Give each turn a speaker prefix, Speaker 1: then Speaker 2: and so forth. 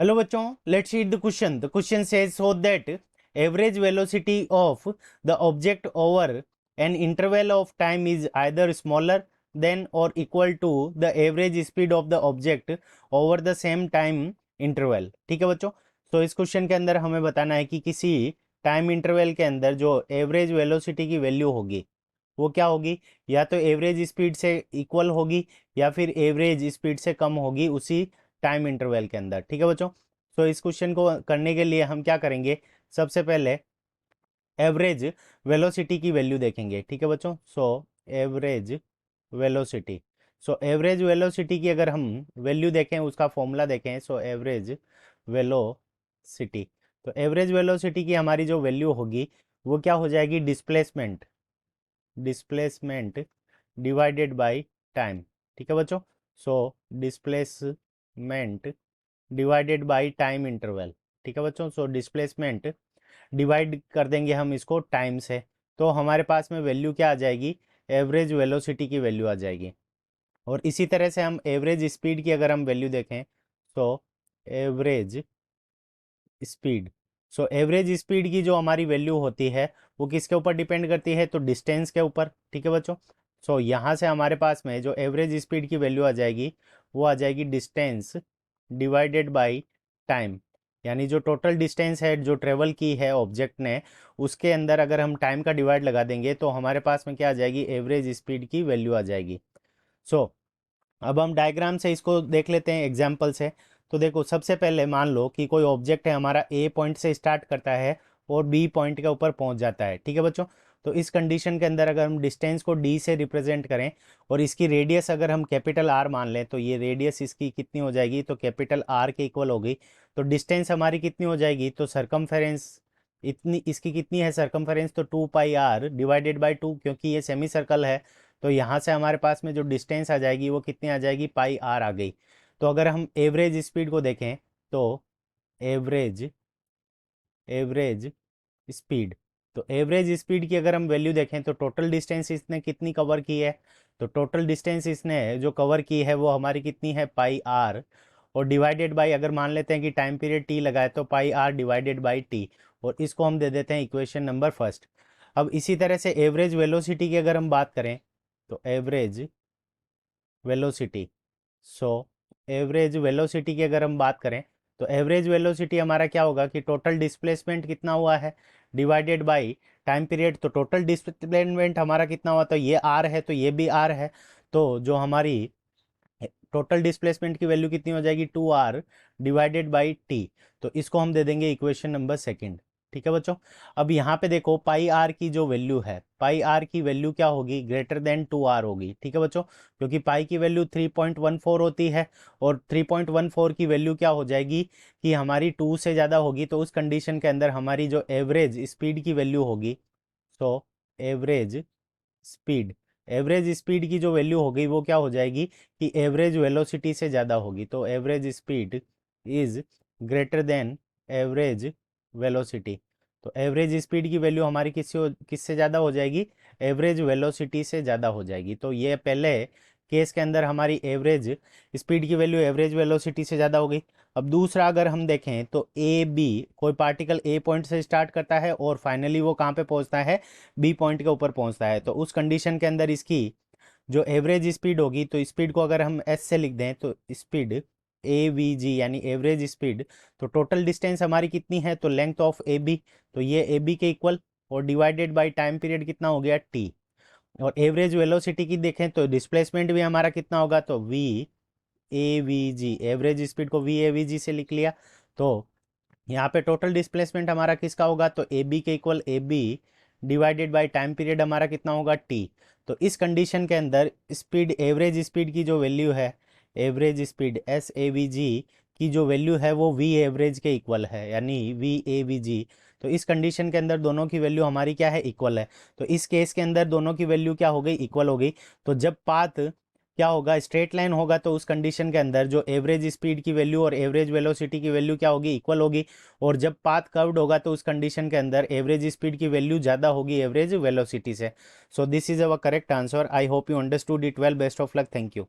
Speaker 1: Hello बच्चों, let's read the question. The question says so that average velocity of the object over an interval of time is either smaller than और equal to the average speed of the object over the same time interval. ठीक है बच्चों, तो इस question के अंदर हमें बताना है कि किसी टाइम इंटरवल के अंदर जो एवरेज वेलोसिटी की वैल्यू होगी वो क्या होगी। या तो एवरेज स्पीड से इक्वल होगी या फिर एवरेज स्पीड से कम होगी उसी टाइम इंटरवल के अंदर। ठीक है बच्चों, तो इस क्वेश्चन को करने के लिए हम क्या करेंगे, सबसे पहले एवरेज वेलोसिटी की वैल्यू देखेंगे। ठीक है बच्चों, so average velocity. So average velocity की अगर हम वैल्यू देखें, उसका फॉर्मूला देखें, सो एवरेज वेलोसिटी। तो एवरेज वेलोसिटी की हमारी जो वैल्यू होगी वो क्या हो जाएगी, displacement displacement divided by time. ठीक है बच्चों, so displacement divided by time interval. ठीक है बच्चों, सो डिस्प्लेसमेंट डिवाइड कर देंगे हम इसको टाइम से, तो हमारे पास में वैल्यू क्या आ जाएगी, एवरेज वेलोसिटी की वैल्यू आ जाएगी। और इसी तरह से हम एवरेज स्पीड की अगर हम वैल्यू देखें, तो average speed. So average speed की जो हमारी वैल्यू होती है वो किसके ऊपर डिपेंड करती है, तो डिस्टेंस के ऊपर। ठीक है बच्चों, सो यहाँ से हमारे पास में जो एवरेज स्पीड की वैल्यू आ जाएगी वो आ जाएगी डिस्टेंस डिवाइडेड बाय टाइम। यानी जो टोटल डिस्टेंस है जो ट्रेवल की है ऑब्जेक्ट ने, उसके अंदर अगर हम टाइम का डिवाइड लगा देंगे तो हमारे पास में क्या आ जाएगी, एवरेज स्पीड की वैल्यू आ जाएगी। सो अब हम डायग्राम से इसको देख लेते हैं एग्जाम्पल से। तो देखो, सबसे पहले मान लो कि कोई ऑब्जेक्ट है हमारा, ए पॉइंट से स्टार्ट करता है और बी पॉइंट के ऊपर पहुंच जाता है। ठीक है बच्चों, तो इस कंडीशन के अंदर अगर हम डिस्टेंस को डी से रिप्रेजेंट करें और इसकी रेडियस अगर हम कैपिटल आर मान लें, तो ये रेडियस इसकी कितनी हो जाएगी, तो कैपिटल आर के इक्वल होगी। तो डिस्टेंस हमारी कितनी हो जाएगी, तो सरकमफेरेंस इतनी इसकी कितनी है सरकमफेरेंस, तो 2 पाई आर डिवाइडेड बाई 2, क्योंकि ये सेमी सर्कल है। तो यहाँ से हमारे पास में जो डिस्टेंस आ जाएगी वो कितनी आ जाएगी, पाई आर आ गई। तो अगर हम एवरेज स्पीड को देखें, तो एवरेज एवरेज स्पीड, तो एवरेज स्पीड की अगर हम वैल्यू देखें तो टोटल डिस्टेंस इसने कितनी कवर की है, तो टोटल डिस्टेंस इसने जो कवर की है वो हमारी कितनी है, पाई आर। और डिवाइडेड बाई, अगर मान लेते हैं कि टाइम पीरियड टी लगा है, तो पाई आर डिवाइडेड बाई टी। और इसको हम दे देते हैं इक्वेशन नंबर फर्स्ट। अब इसी तरह से एवरेज वेलोसिटी की अगर हम बात करें, तो average velocity. So average velocity की अगर हम बात करें, तो एवरेज वेलोसिटी हमारा क्या होगा कि टोटल डिस्प्लेसमेंट कितना हुआ है डिवाइडेड बाय टाइम पीरियड। तो टोटल डिस्प्लेसमेंट हमारा कितना हुआ, तो ये आर है, तो ये भी आर है। तो जो हमारी टोटल डिस्प्लेसमेंट की वैल्यू कितनी हो जाएगी, 2 आर डिवाइडेड बाई टी। तो इसको हम दे देंगे इक्वेशन नंबर सेकंड। ठीक है बच्चों, अब यहाँ पे देखो पाई आर की जो वैल्यू है, पाई आर की वैल्यू क्या होगी, ग्रेटर देन 2 आर होगी। ठीक है बच्चों, क्योंकि पाई की वैल्यू 3.14 होती है और 3.14 की वैल्यू क्या हो जाएगी कि हमारी 2 से ज़्यादा होगी। तो उस कंडीशन के अंदर हमारी जो एवरेज स्पीड की वैल्यू होगी, तो एवरेज स्पीड एवरेज स्पीड की जो वैल्यू होगी वो क्या हो जाएगी कि एवरेज वेलोसिटी से ज़्यादा होगी। तो average speed is greater than average velocity. तो एवरेज स्पीड की वैल्यू हमारी किससे ज़्यादा हो जाएगी, एवरेज वेलोसिटी से ज़्यादा हो जाएगी। तो ये पहले केस के अंदर हमारी एवरेज स्पीड की वैल्यू एवरेज वेलोसिटी से ज़्यादा हो गई। अब दूसरा अगर हम देखें, तो ए बी, कोई पार्टिकल ए पॉइंट से स्टार्ट करता है और फाइनली वो कहाँ पे पहुंचता है, बी पॉइंट के ऊपर पहुंचता है। तो उस कंडीशन के अंदर इसकी जो एवरेज स्पीड होगी, तो स्पीड को अगर हम एस से लिख दें, तो स्पीड ए वी जी यानी एवरेज स्पीड। तो टोटल डिस्टेंस हमारी कितनी है, तो लेंथ ऑफ ए बी, तो ये ए बी के इक्वल, और डिवाइडेड बाय टाइम पीरियड कितना हो गया, टी। और एवरेज वेलोसिटी की देखें तो डिस्प्लेसमेंट भी हमारा कितना होगा, तो V A V ji, average speed को वी ए वी जी से लिख लिया। तो यहाँ पे टोटल डिस्प्लेसमेंट हमारा किसका होगा, तो ए बी के equal A B divided by time period हमारा कितना होगा, टी। तो इस कंडीशन के अंदर स्पीड, एवरेज स्पीड की जो वैल्यू है, average speed S A V जी की जो वैल्यू है वो वी एवरेज के इक्वल है, यानी वी ए वी जी। तो इस कंडीशन के अंदर दोनों की वैल्यू हमारी क्या है, इक्वल है। तो इस केस के अंदर दोनों की वैल्यू क्या हो गई, इक्वल हो गई। तो जब पाथ क्या होगा, स्ट्रेट लाइन होगा, तो उस कंडीशन के अंदर जो एवरेज स्पीड की वैल्यू और एवरेज वेलोसिटी की वैल्यू क्या होगी, इक्वल होगी। और जब पाथ कर्व्ड होगा तो उस कंडीशन के अंदर एवरेज स्पीड की वैल्यू ज़्यादा होगी एवरेज वेलोसिटी से। So this is our correct answer. I hope you understood it well. Best of luck. Thank you.